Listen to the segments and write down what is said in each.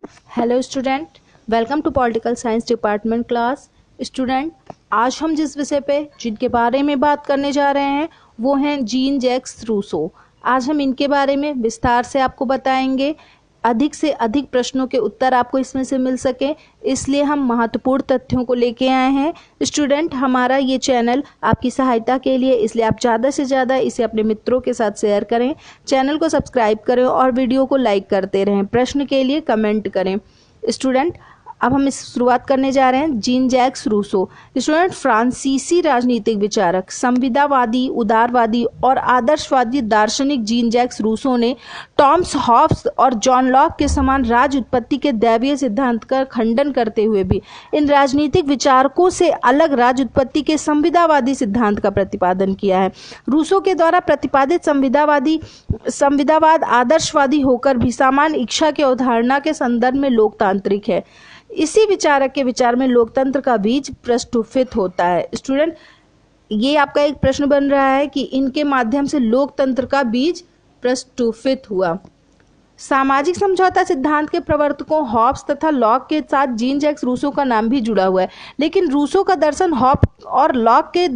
Hello student, welcome to political science department class. Student, आज हम जिस विषय पे जिनके बारे में बात करने जा रहे हैं वो हैं जीन जैक्स रूसो। आज हम इनके बारे में विस्तार से आपको बताएंगे। अधिक से अधिक प्रश्नों के उत्तर आपको इसमें से मिल सके, इसलिए हम महत्वपूर्ण तथ्यों को लेके आए हैं। स्टूडेंट, हमारा ये चैनल आपकी सहायता के लिए, इसलिए आप ज़्यादा से ज़्यादा इसे अपने मित्रों के साथ शेयर करें, चैनल को सब्सक्राइब करें और वीडियो को लाइक करते रहें। प्रश्न के लिए कमेंट करें। स्टूडेंट, अब हम इस शुरुआत करने जा रहे हैं जीन जैक्स रूसो। स्टूडेंट, फ्रांसीसी राजनीतिक विचारक, संविदावादी, उदारवादी और आदर्शवादी दार्शनिक जीन जैक्स रूसो ने टॉमस हॉब्स और जॉन लॉक के समान राज्य उत्पत्ति के दैवीय सिद्धांत का खंडन करते हुए भी इन राजनीतिक विचारकों से अलग राज्य उत्पत्ति के संविदावादी सिद्धांत का प्रतिपादन किया है। रूसो के द्वारा प्रतिपादित संविदावाद आदर्शवादी होकर भी सामान्य इच्छा की अवधारणा के संदर्भ में लोकतांत्रिक है। इसी विचारक के विचार में लोकतंत्र का बीज प्रस्फुटित होता है। स्टूडेंट, ये आपका एक प्रश्न बन रहा है कि इनके माध्यम से लोकतंत्र का बीज प्रस्फुटित हुआ। सामाजिक समझौता सिद्धांत के प्रवर्तकों हॉब्स तथा लॉक के साथ जीन जैक्स रूसो का नाम भी जुड़ा हुआ है, लेकिन रूसो का दर्शन हॉब्स और लॉक के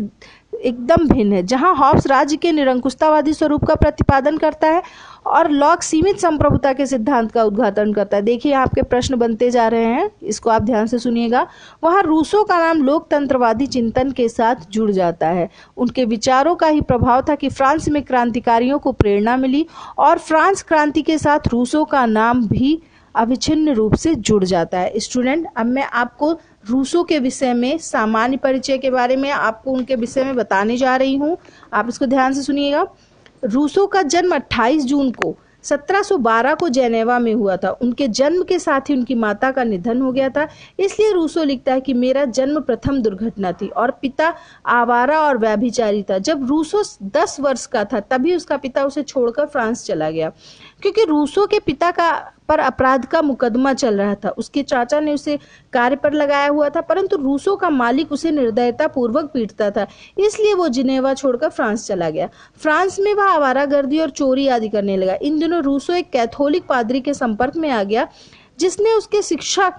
एकदम भिन्न है। जहां हॉब्स राज्य के निरंकुशतावादी स्वरूप का प्रतिपादन करता है और लॉक सीमित संप्रभुता के सिद्धांत का उद्घाटन करता है। देखिए, आपके प्रश्न बनते जा रहे हैं, इसको आप ध्यान से सुनिएगा। वहां रूसो का नाम लोकतंत्रवादी चिंतन के साथ जुड़ जाता है। उनके विचारों का ही प्रभाव था कि फ्रांस में क्रांतिकारियों को प्रेरणा मिली और फ्रांस क्रांति के साथ रूसो का नाम भी अविच्छिन्न रूप से जुड़ जाता है। स्टूडेंट, अब मैं आपको रूसो के विषय में सामान्य परिचय के बारे में आपको उनके विषय में बताने जा रही हूँ। आप इसको ध्यान से सुनिएगा। रूसो का जन्म 28 जून को 1712 को जेनेवा में हुआ था। उनके जन्म के साथ ही उनकी माता का निधन हो गया था। इसलिए रूसो लिखता है कि मेरा जन्म प्रथम दुर्घटना थी और पिता आवारा और व्यभिचारी था। जब रूसो 10 वर्ष का था तभी उसका पिता उसे छोड़कर फ्रांस चला गया, क्योंकि रूसो के पिता का पर अपराध का मुकदमा चल रहा था। उसके चाचा ने उसे कार्य पर लगाया हुआ था, परंतु रूसो का मालिक उसे निर्दयता पूर्वक पीटता था। इसलिए वो जिनेवा छोड़कर फ्रांस चला गया। फ्रांस में वह आवारागर्दी और चोरी आदि करने लगा। इन दिनों रूसो एक कैथोलिक पादरी के संपर्क में आ गया, जिसने उसके शिक्षा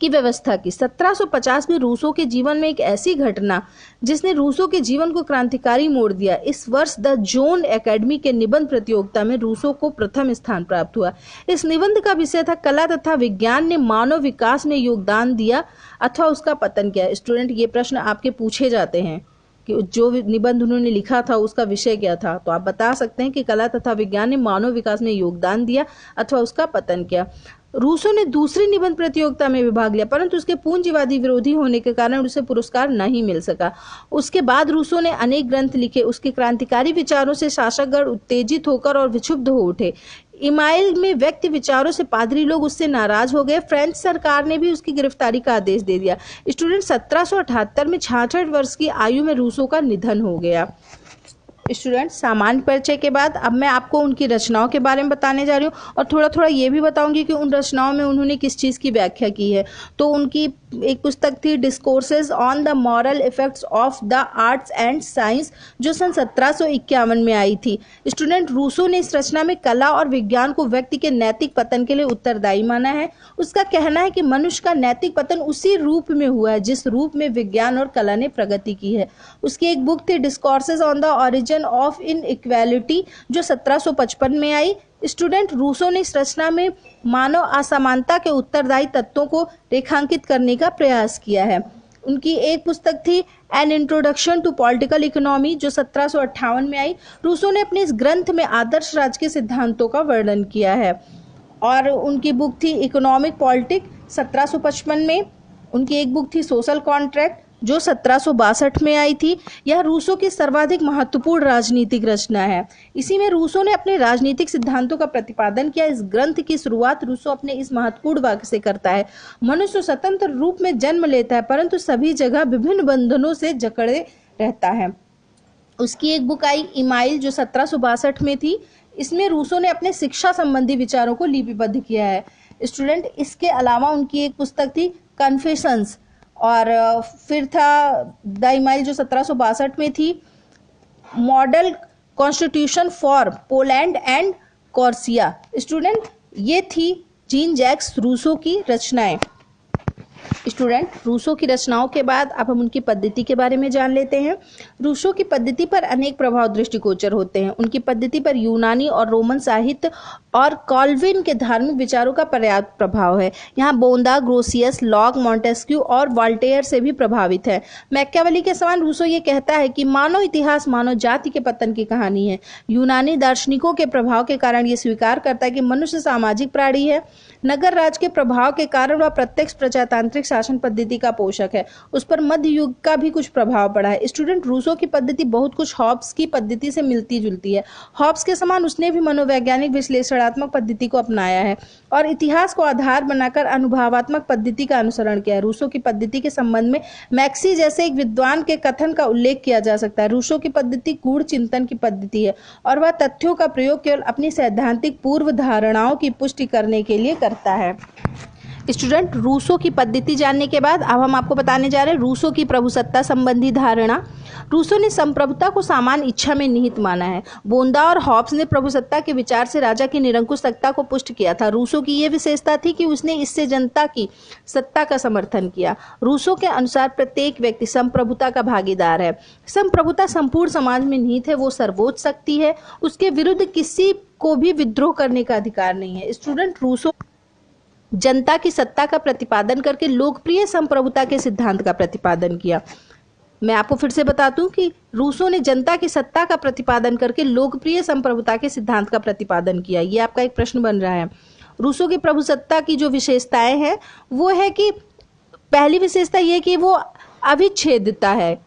की व्यवस्था की। 1750 में रूसो के जीवन में एक ऐसी घटना जिसने रूसो के जीवन को क्रांतिकारी मोड़ दिया। इस वर्ष द जोन एकेडमी के निबंध प्रतियोगिता में रूसो को प्रथम स्थान प्राप्त हुआ। इस निबंध का विषय था कला तथा विज्ञान ने मानव विकास में योगदान दिया अथवा उसका पतन किया। स्टूडेंट, ये प्रश्न आपके पूछे जाते हैं कि जो निबंध उन्होंने लिखा था उसका विषय क्या था, तो आप बता सकते हैं कि कला तथा विज्ञान ने मानव विकास में योगदान दिया अथवा उसका पतन किया। रूसो ने दूसरी निबंध प्रतियोगिता में भी भाग लिया, परंतु उसके पूंजीवादी विरोधी होने के कारण उसे पुरस्कार नहीं मिल सका। उसके बाद रूसो ने अनेक ग्रंथ लिखे। उसके क्रांतिकारी विचारों से शासकगण उत्तेजित होकर और विक्षुब्ध हो उठे। इमाइल में व्यक्ति विचारों से पादरी लोग उससे नाराज हो गए। फ्रेंच सरकार ने भी उसकी गिरफ्तारी का आदेश दे दिया। स्टूडेंट, 1778 में 66 वर्ष की आयु में रूसो का निधन हो गया। स्टूडेंट, सामान्य परिचय के बाद अब मैं आपको उनकी रचनाओं के बारे में बताने जा रही हूँ और थोड़ा थोड़ा ये भी बताऊंगी कि उन रचनाओं में उन्होंने किस चीज़ की व्याख्या की है। तो उनकी एक पुस्तक थी discourses on the moral effects of the arts and science, जो सन 1751 में आई थी। स्टूडेंट, रूसो ने इस रचना में कला और विज्ञान को व्यक्ति के नैतिक पतन के लिए उत्तरदायी माना है। उसका कहना है कि मनुष्य का नैतिक पतन उसी रूप में हुआ है जिस रूप में विज्ञान और कला ने प्रगति की है। उसकी एक बुक थी discourses on the origin of inequality, जो 1755 में आई। स्टूडेंट, रूसो ने इस रचना में मानव असमानता के उत्तरदायी तत्वों को रेखांकित करने का प्रयास किया है। उनकी एक पुस्तक थी an introduction to political economy, जो 1758 में आई। रूसो ने अपने इस ग्रंथ में आदर्श राज्य के सिद्धांतों का वर्णन किया है। और उनकी बुक थी इकोनॉमिक पॉलिटिक 1755 में। उनकी एक बुक थी सोशल कॉन्ट्रैक्ट, जो 1762 में आई थी। यह रूसो की सर्वाधिक महत्वपूर्ण राजनीतिक रचना है। इसी में रूसो ने अपने राजनीतिक सिद्धांतों का प्रतिपादन किया। इस ग्रंथ की शुरुआत रूसो अपने इस महत्वपूर्ण वाक्य से करता है: मनुष्य स्वतंत्र रूप में जन्म लेता है, परंतु सभी जगह विभिन्न बंधनों से जकड़े रहता है। उसकी एक बुक आई इमाइल, जो 1762 में थी। इसमें रूसो ने अपने शिक्षा संबंधी विचारों को लिपिबद्ध किया है। स्टूडेंट, इसके अलावा उनकी एक पुस्तक थी कन्फेशंस, और फिर था द इमाइल, जो 1762 में थी, model constitution for Poland and Corsica. Student, ये थी जीन जैक्स रूसो की रचनाएं। स्टूडेंट, रूसो की रचनाओं के बाद अब हम उनकी पद्धति के बारे में जान लेते हैं। रूसो की पद्धति पर अनेक प्रभाव दृष्टिगोचर होते हैं। उनकी पद्धति पर यूनानी और रोमन साहित्य और कॉल्विन के धार्मिक विचारों का पर्याप्त प्रभाव है। यहाँ बोंदा, ग्रोसियस, लॉक, मॉन्टेस्क्यू और वॉल्टेयर से भी प्रभावित है। मैकियावेली के समान रूसो ये कहता है कि मानव इतिहास मानव जाति के पतन की कहानी है। यूनानी दार्शनिकों के प्रभाव के कारण ये स्वीकार करता है कि मनुष्य सामाजिक प्राणी है। नगर राज के प्रभाव के कारण वह प्रत्यक्ष प्रजातांत्रिक शासन पद्धति का पोषक है। उस पर मध्य युग का भी कुछ प्रभाव पड़ा है। स्टूडेंट, रूसो की पद्धति बहुत कुछ हॉब्स की पद्धति से मिलती जुलती है। हॉब्स के समान उसने भी मनोवैज्ञानिक विश्लेषणात्मक पद्धति को अपनाया है और इतिहास को आधार बनाकर अनुभवात्मक पद्धति का अनुसरण किया है। रूसो की पद्धति के संबंध में मैक्सी जैसे एक विद्वान के कथन का उल्लेख किया जा सकता है। रूसो की पद्धति गूढ़ चिंतन की पद्धति है और वह तथ्यों का प्रयोग केवल अपनी सैद्धांतिक पूर्व धारणाओं की पुष्टि करने के लिए करता है। स्टूडेंट, रूसो की पद्धति जानने के बाद अब हम आपको बताने जा रहे हैं रूसो की प्रभुसत्ता संबंधी धारणा। रूसो ने संप्रभुता को सामान्य इच्छा में निहित माना है। बोंदा और हॉब्स ने प्रभुसत्ता के विचार से राजा की निरंकुश सत्ता को पुष्ट किया था। रूसो की यह विशेषता थी कि उसने इससे जनता की सत्ता का समर्थन किया। रूसो के अनुसार प्रत्येक व्यक्ति संप्रभुता का भागीदार है। संप्रभुता संपूर्ण समाज में निहित है, वो सर्वोच्च शक्ति है, उसके विरुद्ध किसी को भी विद्रोह करने का अधिकार नहीं है। स्टूडेंट, रूसो जनता की सत्ता का प्रतिपादन करके लोकप्रिय संप्रभुता के सिद्धांत का प्रतिपादन किया। मैं आपको फिर से बता दूं कि रूसो ने जनता की सत्ता का प्रतिपादन करके लोकप्रिय संप्रभुता के सिद्धांत का प्रतिपादन किया। ये आपका एक प्रश्न बन रहा है। रूसो की प्रभुसत्ता की जो विशेषताएं हैं वो है कि पहली विशेषता ये कि वो अविच्छेद्यता है।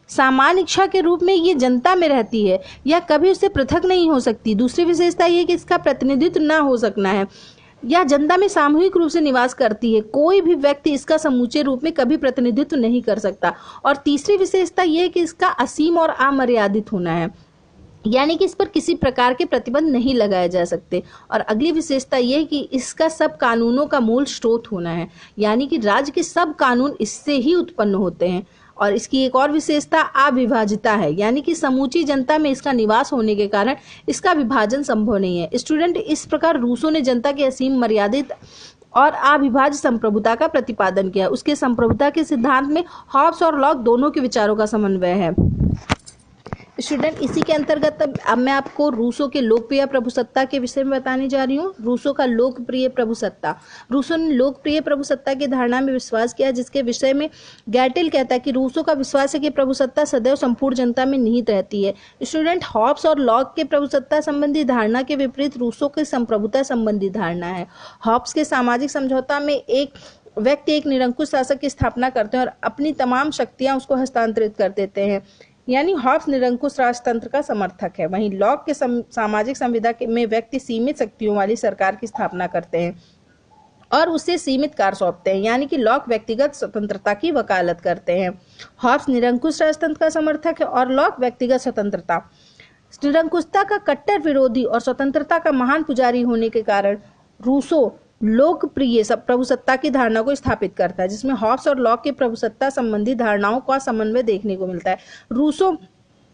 सामान्य इच्छा के रूप में ये जनता में रहती है या कभी उससे पृथक नहीं हो सकती। दूसरी विशेषता ये कि इसका प्रतिनिधित्व ना हो सकना है या जनता में सामूहिक रूप से निवास करती है। कोई भी व्यक्ति इसका समूचे रूप में कभी प्रतिनिधित्व नहीं कर सकता। और तीसरी विशेषता यह है कि इसका असीम और अमर्यादित होना है, यानी कि इस पर किसी प्रकार के प्रतिबंध नहीं लगाए जा सकते। और अगली विशेषता यह है कि इसका सब कानूनों का मूल स्रोत होना है, यानी कि राज्य के सब कानून इससे ही उत्पन्न होते हैं। और इसकी एक और विशेषता अविभाजिता है, यानी कि समूची जनता में इसका निवास होने के कारण इसका विभाजन संभव नहीं है। स्टूडेंट, इस प्रकार रूसो ने जनता के असीम, मर्यादित और अविभाज्य संप्रभुता का प्रतिपादन किया। उसके संप्रभुता के सिद्धांत में हॉब्स और लॉक दोनों के विचारों का समन्वय है। स्टूडेंट, इसी के अंतर्गत अब मैं आपको रूसो के लोकप्रिय प्रभुसत्ता के विषय में बताने जा रही हूँ। रूसो का लोकप्रिय प्रभुसत्ता। रूसो ने लोकप्रिय प्रभुसत्ता की धारणा में विश्वास किया, जिसके विषय में गैटिल कहता है कि रूसो का विश्वास है कि प्रभुसत्ता सदैव संपूर्ण जनता में निहित रहती है। स्टूडेंट, हॉब्स और लॉक के प्रभुसत्ता संबंधी धारणा के विपरीत रूसो की संप्रभुता संबंधी धारणा है। हॉब्स के सामाजिक समझौता में एक व्यक्ति एक निरंकुश शासक की स्थापना करते हैं और अपनी तमाम शक्तियां उसको हस्तांतरित कर देते हैं, यानी हॉब्स निरंकुश राजतंत्र का समर्थक है। वहीं लॉक के सामाजिक संविदा में व्यक्ति सीमित शक्तियों वाली सरकार की स्थापना करते हैं और उसे सीमित कार्य सौंपते हैं, यानी कि लॉक व्यक्तिगत स्वतंत्रता की वकालत करते हैं। हॉब्स निरंकुश राजतंत्र का समर्थक है और लॉक व्यक्तिगत स्वतंत्रता। निरंकुशता का कट्टर विरोधी और स्वतंत्रता का महान पुजारी होने के कारण रूसो लोकप्रिय प्रभुसत्ता की धारणा को स्थापित करता है, जिसमें हॉब्स और लॉक की प्रभुसत्ता संबंधी धारणाओं का समन्वय देखने को मिलता है। रूसो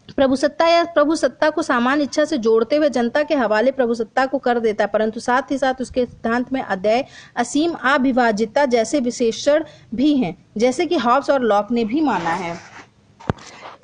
प्रभुसत्ता या प्रभुसत्ता को सामान्य इच्छा से जोड़ते हुए जनता के हवाले प्रभुसत्ता को कर देता है, परंतु साथ ही साथ उसके सिद्धांत में अद्वैय, असीम, अविभाजितता जैसे विशेषण भी हैं, जैसे कि हॉब्स और लॉक ने भी माना है।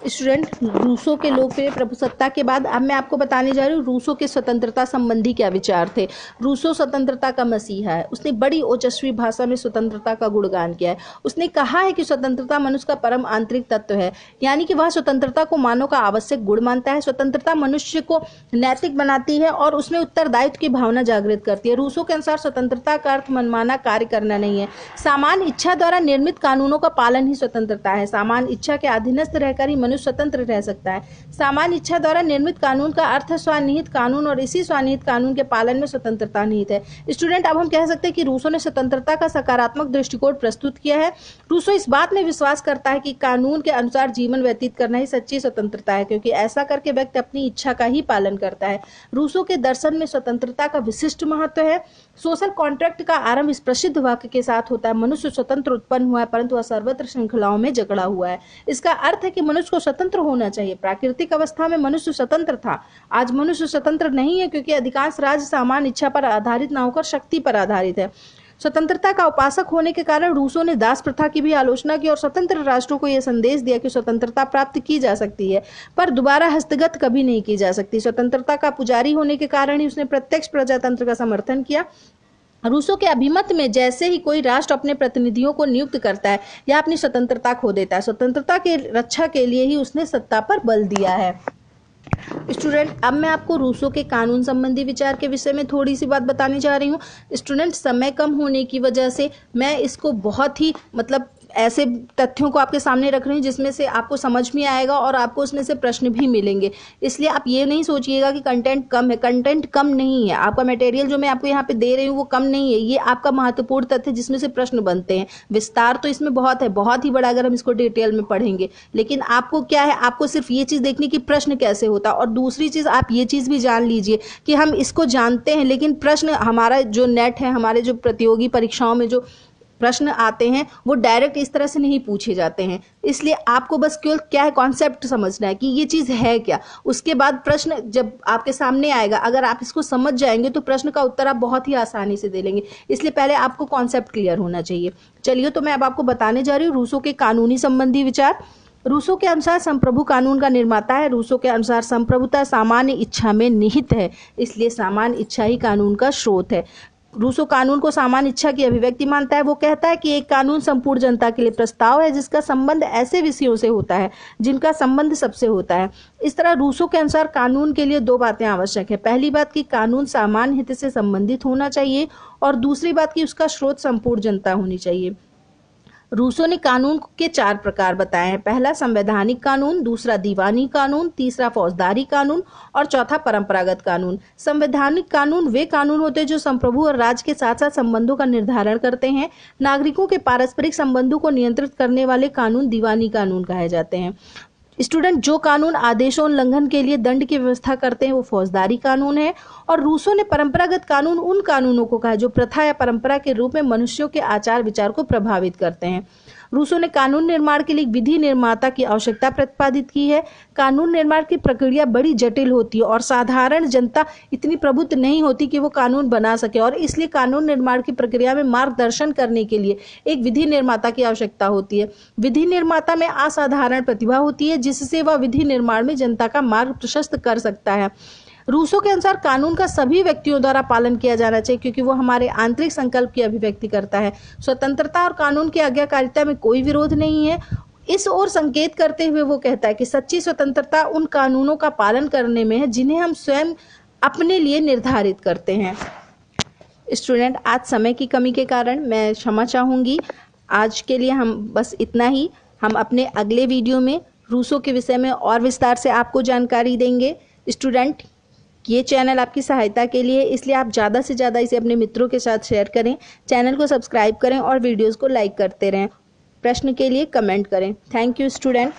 स्टूडेंट, रूसो के लोकप्रिय प्रभुसत्ता के बाद अब मैं आपको बताने जा रही हूँ रूसो के स्वतंत्रता संबंधी क्या विचार थे। रूसो स्वतंत्रता का मसीहा है। उसने बड़ी ओजस्वी भाषा में स्वतंत्रता का गुणगान किया है। उसने कहा है कि स्वतंत्रता मनुष्य का परम आंतरिक तत्व है, यानी कि वह स्वतंत्रता को मानव का आवश्यक गुण मानता है। स्वतंत्रता मनुष्य को नैतिक बनाती है और उसमें उत्तरदायित्व की भावना जागृत करती है। रूसो के अनुसार स्वतंत्रता का अर्थ मनमाना कार्य करना नहीं है। सामान्य इच्छा द्वारा निर्मित कानूनों का पालन ही स्वतंत्रता है। सामान्य इच्छा के अधीनस्थ रहकर ही मनुष्य स्वतंत्र रह सकता है। सामान्य इच्छा द्वारा निर्मित कानून का अर्थ है स्वनिहित कानून और इसी स्वनिहित कानून के पालन में स्वतंत्रता निहित है। स्टूडेंट, अब हम कह सकते हैं कि रूसो ने स्वतंत्रता का सकारात्मक दृष्टिकोण प्रस्तुत किया है। रूसो इस बात में विश्वास करता है कि कानून के अनुसार जीवन व्यतीत करना ही सच्ची स्वतंत्रता है, क्योंकि ऐसा करके व्यक्ति अपनी इच्छा का ही पालन करता है। रूसो के दर्शन में स्वतंत्रता का विशिष्ट महत्व है। सोशल कॉन्ट्रैक्ट का आरंभ इस प्रसिद्ध वाक्य के साथ होता है, मनुष्य स्वतंत्र उत्पन्न हुआ है परंतु वह सर्वत्र श्रृंखलाओं में जकड़ा हुआ है। इसका अर्थ है कि मनुष्य को स्वतंत्र होना चाहिए। प्राकृतिक अवस्था में मनुष्य स्वतंत्र था, आज मनुष्य स्वतंत्र नहीं है, क्योंकि अधिकांश राज्य सामान्य इच्छा पर आधारित ना होकर शक्ति पर आधारित है। स्वतंत्रता का उपासक होने के कारण रूसो ने दास प्रथा की भी आलोचना की और स्वतंत्र राष्ट्रों को यह संदेश दिया कि स्वतंत्रता प्राप्त की जा सकती है, पर दोबारा हस्तगत कभी नहीं की जा सकती। स्वतंत्रता का पुजारी होने के कारण ही उसने प्रत्यक्ष प्रजातंत्र का समर्थन किया। रूसो के अभिमत में जैसे ही कोई राष्ट्र अपने प्रतिनिधियों को नियुक्त करता है या अपनी स्वतंत्रता खो देता है, स्वतंत्रता के रक्षा के लिए ही उसने सत्ता पर बल दिया है। स्टूडेंट, अब मैं आपको रूसो के कानून संबंधी विचार के विषय में थोड़ी सी बात बताने जा रही हूँ। स्टूडेंट, समय कम होने की वजह से मैं इसको बहुत ही ऐसे तथ्यों को आपके सामने रख रही हूँ जिसमें से आपको समझ में आएगा और आपको उसमें से प्रश्न भी मिलेंगे। इसलिए आप ये नहीं सोचिएगा कि कंटेंट कम है, कंटेंट कम नहीं है। आपका मटेरियल जो मैं आपको यहाँ पे दे रही हूँ वो कम नहीं है, ये आपका महत्वपूर्ण तथ्य जिसमें से प्रश्न बनते हैं। विस्तार तो इसमें बहुत है, बहुत ही बड़ा, अगर हम इसको डिटेल में पढ़ेंगे। लेकिन आपको क्या है, आपको सिर्फ ये चीज़ देखनी कि प्रश्न कैसे होता है। और दूसरी चीज़, आप ये चीज़ भी जान लीजिए कि हम इसको जानते हैं, लेकिन प्रश्न, हमारा जो नेट है, हमारे जो प्रतियोगी परीक्षाओं में जो प्रश्न आते हैं वो डायरेक्ट इस तरह से नहीं पूछे जाते हैं। इसलिए आपको बस केवल क्या है, कॉन्सेप्ट समझना है कि ये चीज़ है क्या। उसके बाद प्रश्न जब आपके सामने आएगा, अगर आप इसको समझ जाएंगे तो प्रश्न का उत्तर आप बहुत ही आसानी से दे लेंगे। इसलिए पहले आपको कॉन्सेप्ट क्लियर होना चाहिए। चलिए, तो मैं अब आपको बताने जा रही हूँ रूसो के कानूनी संबंधी विचार। रूसो के अनुसार संप्रभु कानून का निर्माता है। रूसो के अनुसार संप्रभुता सामान्य इच्छा में निहित है, इसलिए सामान्य इच्छा ही कानून का स्रोत है। रूसो कानून को सामान्य इच्छा की अभिव्यक्ति मानता है। वो कहता है कि एक कानून संपूर्ण जनता के लिए प्रस्ताव है जिसका संबंध ऐसे विषयों से होता है जिनका संबंध सबसे होता है। इस तरह रूसो के अनुसार कानून के लिए दो बातें आवश्यक है। पहली बात कि कानून सामान्य हित से संबंधित होना चाहिए, और दूसरी बात कि उसका स्रोत संपूर्ण जनता होनी चाहिए। रूसो ने कानून के चार प्रकार बताए हैं। पहला संवैधानिक कानून, दूसरा दीवानी कानून, तीसरा फौजदारी कानून और चौथा परंपरागत कानून। संवैधानिक कानून वे कानून होते हैं जो संप्रभु और राज्य के साथ साथ संबंधों का निर्धारण करते हैं। नागरिकों के पारस्परिक संबंधों को नियंत्रित करने वाले कानून दीवानी कानून कहे जाते हैं। स्टूडेंट, जो कानून आदेशों उल्लंघन के लिए दंड की व्यवस्था करते हैं वो फौजदारी कानून है। और रूसो ने परंपरागत कानून उन कानूनों को कहा जो प्रथा या परंपरा के रूप में मनुष्यों के आचार विचार को प्रभावित करते हैं। रूसो ने कानून निर्माण के लिए विधि निर्माता की आवश्यकता प्रतिपादित की है। कानून निर्माण की प्रक्रिया बड़ी जटिल होती है और साधारण जनता इतनी प्रबुद्ध नहीं होती कि वो कानून बना सके, और इसलिए कानून निर्माण की प्रक्रिया में मार्गदर्शन करने के लिए एक विधि निर्माता की आवश्यकता होती है। विधि निर्माता में असाधारण प्रतिभा होती है जिससे वह विधि निर्माण में जनता का मार्ग प्रशस्त कर सकता है। रूसो के अनुसार कानून का सभी व्यक्तियों द्वारा पालन किया जाना चाहिए क्योंकि वो हमारे आंतरिक संकल्प की अभिव्यक्ति करता है। स्वतंत्रता और कानून की आज्ञाकारिता में कोई विरोध नहीं है। इस ओर संकेत करते हुए वो कहता है कि सच्ची स्वतंत्रता उन कानूनों का पालन करने में है जिन्हें हम स्वयं अपने लिए निर्धारित करते हैं। स्टूडेंट, आज समय की कमी के कारण मैं क्षमा चाहूँगी। आज के लिए हम बस इतना ही। हम अपने अगले वीडियो में रूसो के विषय में और विस्तार से आपको जानकारी देंगे। स्टूडेंट, ये चैनल आपकी सहायता के लिए, इसलिए आप ज़्यादा से ज़्यादा इसे अपने मित्रों के साथ शेयर करें, चैनल को सब्सक्राइब करें और वीडियोज़ को लाइक करते रहें। प्रश्न के लिए कमेंट करें। Thank you student.